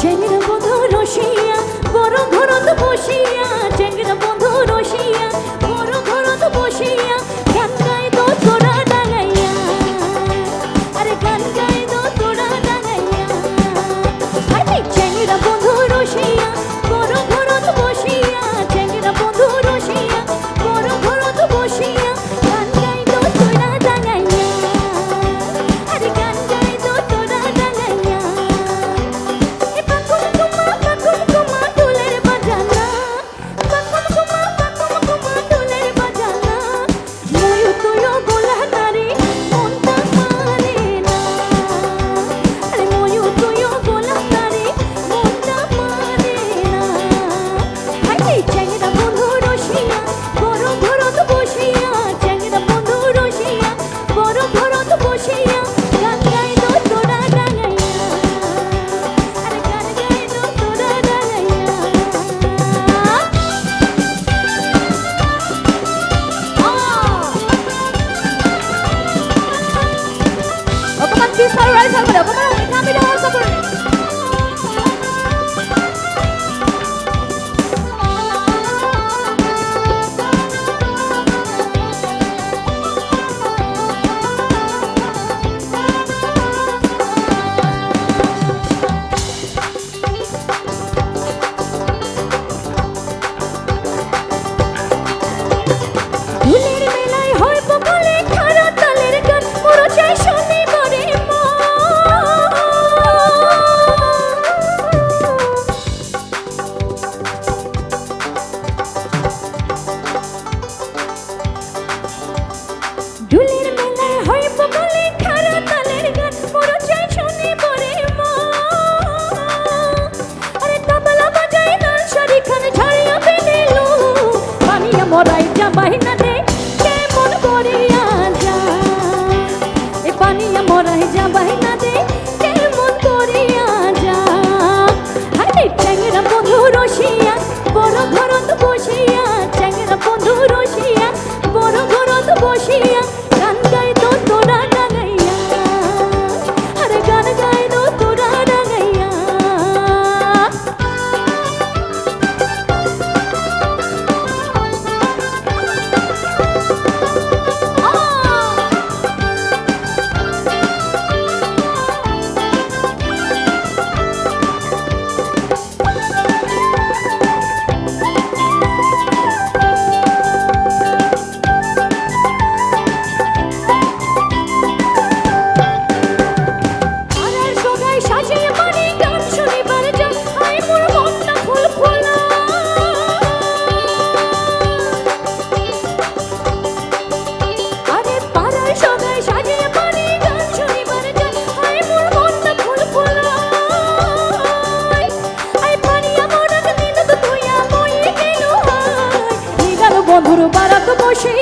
চেঙ্গিরা বন্ধু রসিয়া বড় ঘরত বসিয়া, চেঙ্গিরা বন্ধু রসিয়া বড় ঘরত বসিয়া, গান গাই দো তোরা ডাঙাইয়া, আরে গান গাই দো তোরা ডাঙাইয়া। আরে চেঙ্গিরা বন্ধু রসিয়া বড় ঘরত বসিয়া, চেঙ্গিরা বন্ধু রসিয়া বড় ঘরত বসিয়া, গান গাই দো তোরা ডাঙাইয়া, আরে গান গাই দো তোরা ডাঙাইয়া। Alright, come on, kami daw sa burn. Dulir melay hoy bokole khara taler gan moro chai shoni bore mo. Dulir melay hoy bokole khara taler gan moro chai shoni bore mo. Are tabla bajai dal shari khan jhariya benelu, paniya morai jabai na de kemon koriya ja, e paniya morai jabai na de kemon koriya ja। আরে চেঙ্গিরা বন্ধু রসিয়া বড় ঘরত বসিয়া, চেঙ্গিরা বন্ধু রসিয়া বড় ঘরত বসিয়া, গান গাই দো তোরা ডাঙাইয়া, আরে গান গাই দো তোরা ডাঙাইয়া। বন্ধুর বারাত বসে